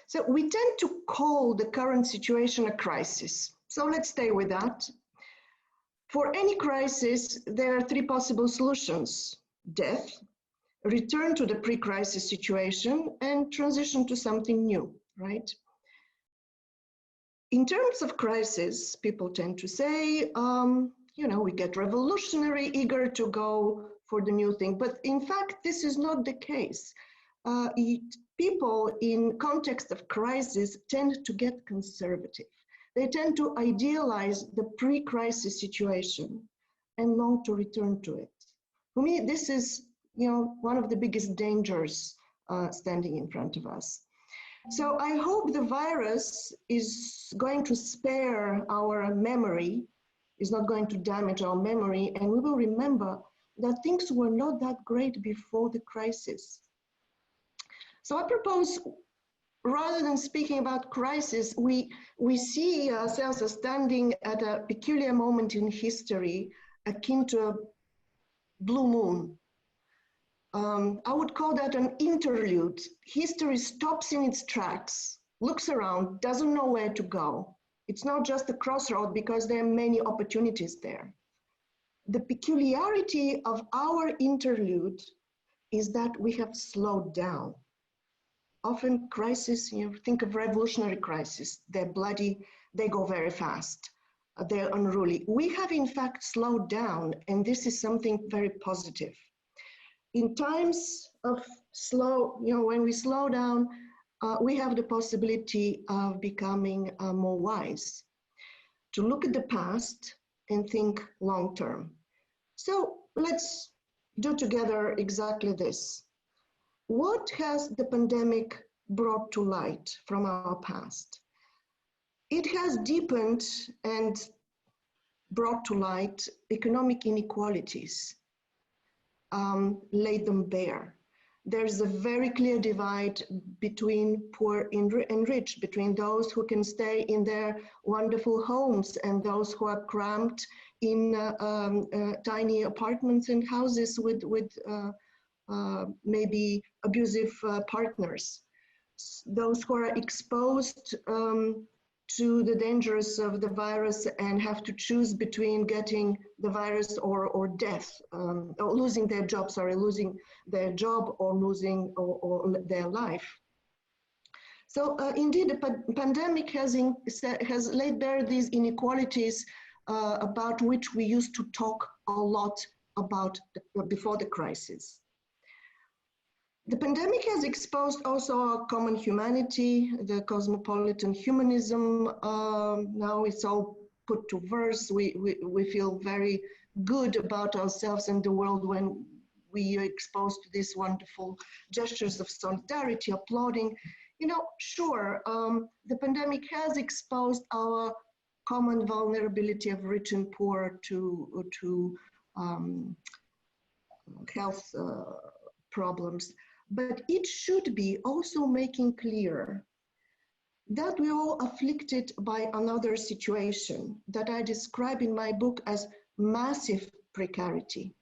So we tend to call the current situation a crisis. So let's stay with that. For any crisis, there are three possible solutions: death, return to the pre-crisis situation, and transition to something new, right? In terms of crisis, people tend to say, we get revolutionary, eager to go for the new thing. But in fact, this is not the case. People in context of crisis tend to get conservative. They tend to idealize the pre-crisis situation and long to return to it. For me, this is, one of the biggest dangers standing in front of us. So I hope the virus is going to spare our memory, is not going to damage our memory, and we will remember that things were not that great before the crisis. So I propose, rather than speaking about crisis, we see ourselves as standing at a peculiar moment in history, akin to a blue moon. I would call that an interlude. History stops in its tracks, looks around, doesn't know where to go. It's not just a crossroad because there are many opportunities there. The peculiarity of our interlude is that we have slowed down. Often crises, think of revolutionary crises, they're bloody, they go very fast, they're unruly. We have in fact slowed down, and this is something very positive. In times of when we slow down, we have the possibility of becoming more wise, to look at the past and think long term. So let's do together exactly this. What has the pandemic brought to light from our past? It has deepened and brought to light economic inequalities, laid them bare. There's a very clear divide between poor and rich, between those who can stay in their wonderful homes and those who are cramped in tiny apartments and houses with maybe abusive partners. Those who are exposed to the dangers of the virus and have to choose between getting the virus or death, or losing their job, losing their job or losing or their life. So indeed, the pandemic has laid bare these inequalities about which we used to talk a lot about before the crisis. The pandemic has exposed also our common humanity, the cosmopolitan humanism. Now it's all put to verse. We feel very good about ourselves and the world when we are exposed to these wonderful gestures of solidarity, applauding. Sure, the pandemic has exposed our common vulnerability of rich and poor to health problems. But it should be also making clear that we're all afflicted by another situation that I describe in my book as massive precarity.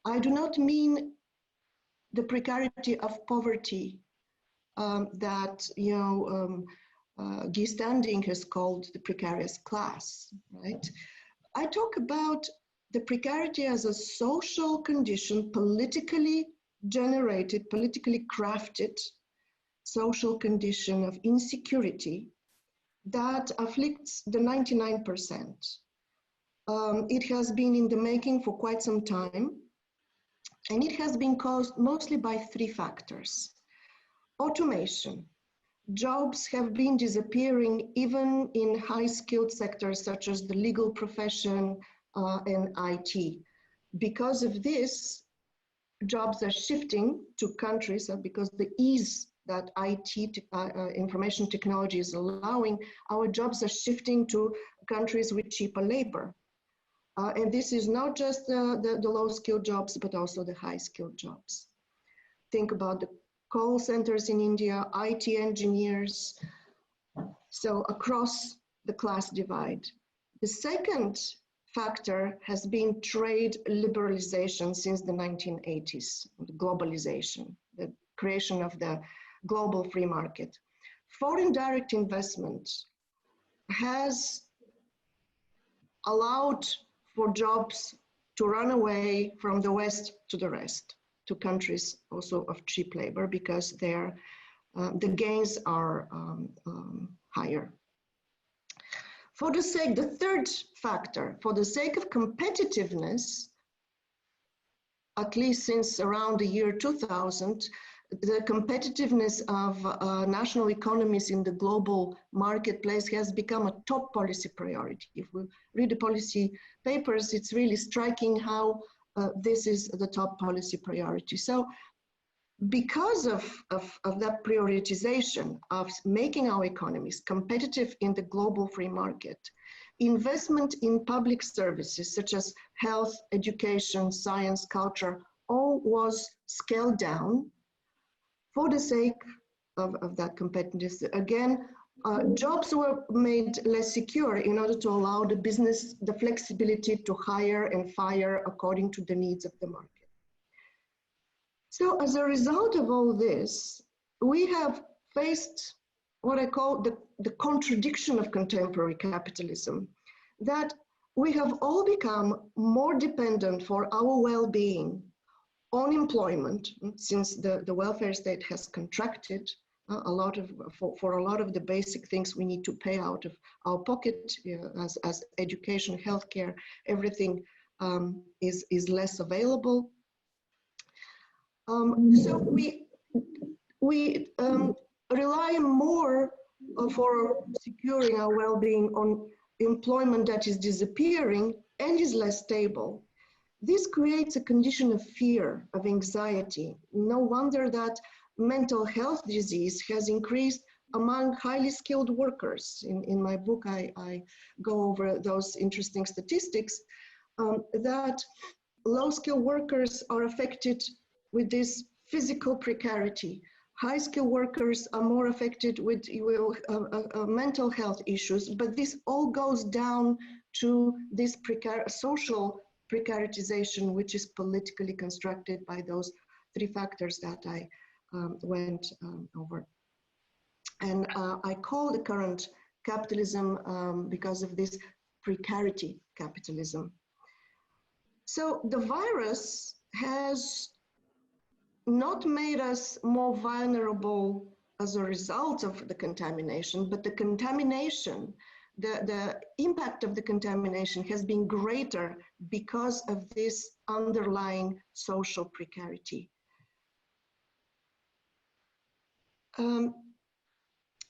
I do not mean the precarity of poverty that Guy Standing has called the precarious class, right? I talk about the precarity as a social condition, politically generated, politically crafted social condition of insecurity that afflicts the 99%. It has been in the making for quite some time, and it has been caused mostly by three factors. Automation. Jobs have been disappearing even in high-skilled sectors such as the legal profession and IT. Because of this, jobs are shifting to countries, because the ease that IT, information technology is allowing, our jobs are shifting to countries with cheaper labor. And this is not just the low-skilled jobs, but also the high-skilled jobs. Think about the call centers in India, IT engineers, so across the class divide. The second factor has been trade liberalization since the 1980s, globalization, the creation of the global free market. foreign direct investment has allowed for jobs to run away from the West to the rest, to countries also of cheap labor, because the gains are higher. For the sake, the third factor, for the sake of competitiveness, at least since around the year 2000, the competitiveness of national economies in the global marketplace has become a top policy priority. If we read the policy papers, it's really striking how this is the top policy priority. So because of that prioritization of making our economies competitive in the global free market, investment in public services such as health, education, science, culture, all was scaled down for the sake of that competitiveness. Again, jobs were made less secure in order to allow the business the flexibility to hire and fire according to the needs of the market. So as a result of all this, we have faced what I call the contradiction of contemporary capitalism, that we have all become more dependent for our well-being on employment, since the welfare state has contracted for a lot of the basic things we need to pay out of our pocket, as education, healthcare, everything is less available. So we rely more for securing our well-being on employment that is disappearing and is less stable. This creates a condition of fear, of anxiety. No wonder that mental health disease has increased among highly skilled workers. In my book, I go over those interesting statistics that low-skilled workers are affected with this physical precarity. High-skilled workers are more affected with mental health issues, but this all goes down to this social precaritization, which is politically constructed by those three factors that I went over. And I call the current capitalism because of this precarity capitalism. So the virus has not made us more vulnerable as a result of the contamination, but the contamination, the impact of the contamination has been greater because of this underlying social precarity.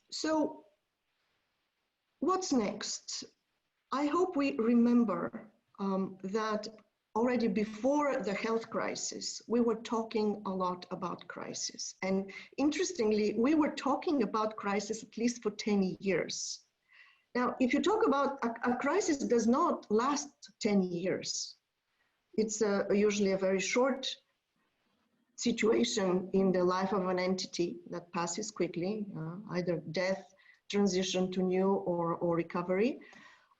So what's next? I hope we remember that already before the health crisis, we were talking a lot about crisis. And interestingly, we were talking about crisis at least for 10 years. Now, if you talk about a crisis does not last 10 years. It's usually a very short situation in the life of an entity that passes quickly, either death, transition to new or recovery.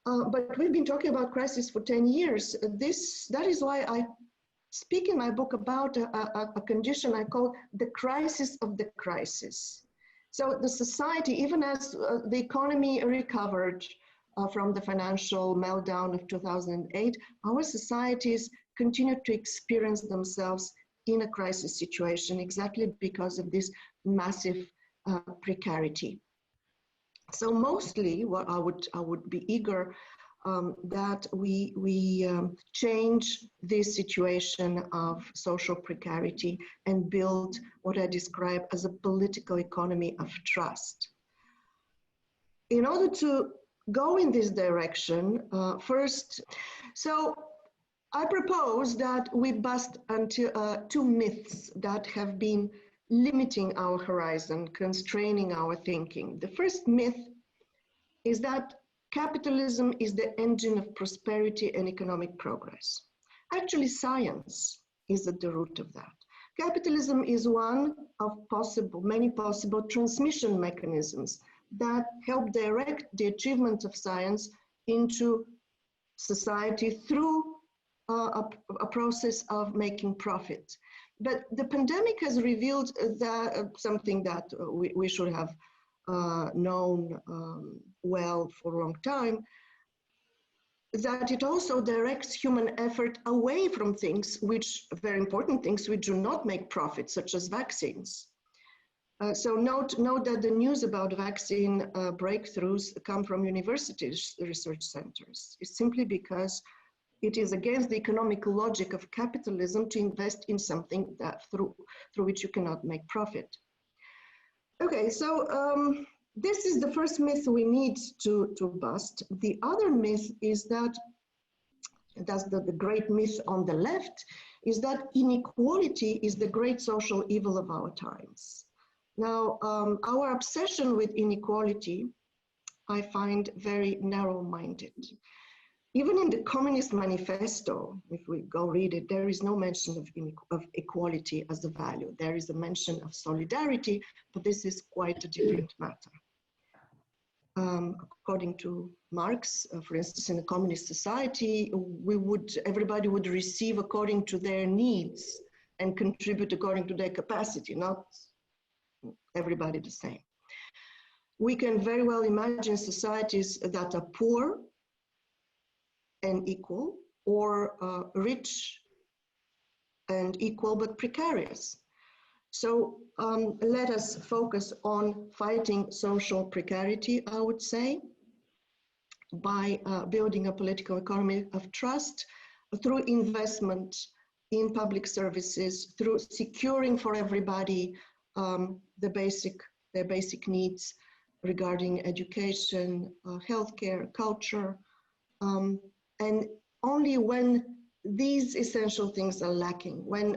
But we've been talking about crisis for 10 years. That is why I speak in my book about a condition I call the crisis of the crisis. So the society, even as the economy recovered from the financial meltdown of 2008, our societies continued to experience themselves in a crisis situation exactly because of this massive precarity. So mostly, what I would be eager that we change this situation of social precarity and build what I describe as a political economy of trust. In order to go in this direction, first, so I propose that we bust until two myths that have been limiting our horizon, constraining our thinking. The first myth is that capitalism is the engine of prosperity and economic progress. Actually, science is at the root of that. Capitalism is one of many possible transmission mechanisms that help direct the achievement of science into society through a process of making profit. But the pandemic has revealed that something that we should have known well for a long time, that it also directs human effort away from things which, very important things, which do not make profit, such as vaccines. So note that the news about vaccine breakthroughs come from universities' research centers. It's simply because it is against the economic logic of capitalism to invest in something that through which you cannot make profit. Okay, so this is the first myth we need to bust. The other myth is that, that's the great myth on the left, is that inequality is the great social evil of our times. Now, our obsession with inequality, I find very narrow-minded. Even in the Communist Manifesto, if we go read it, there is no mention of equality as a value. There is a mention of solidarity, but this is quite a different matter. According to Marx, for instance, in a communist society, everybody would receive according to their needs and contribute according to their capacity, not everybody the same. We can very well imagine societies that are poor and equal, or rich and equal but precarious. So let us focus on fighting social precarity, I would say, by building a political economy of trust through investment in public services, through securing for everybody their basic needs regarding education, healthcare, culture, and only when these essential things are lacking, when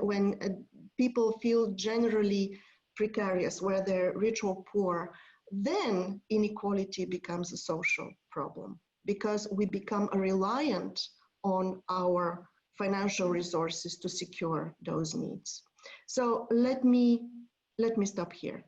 people feel generally precarious, whether they're rich or poor, then inequality becomes a social problem, because we become reliant on our financial resources to secure those needs. So let me stop here.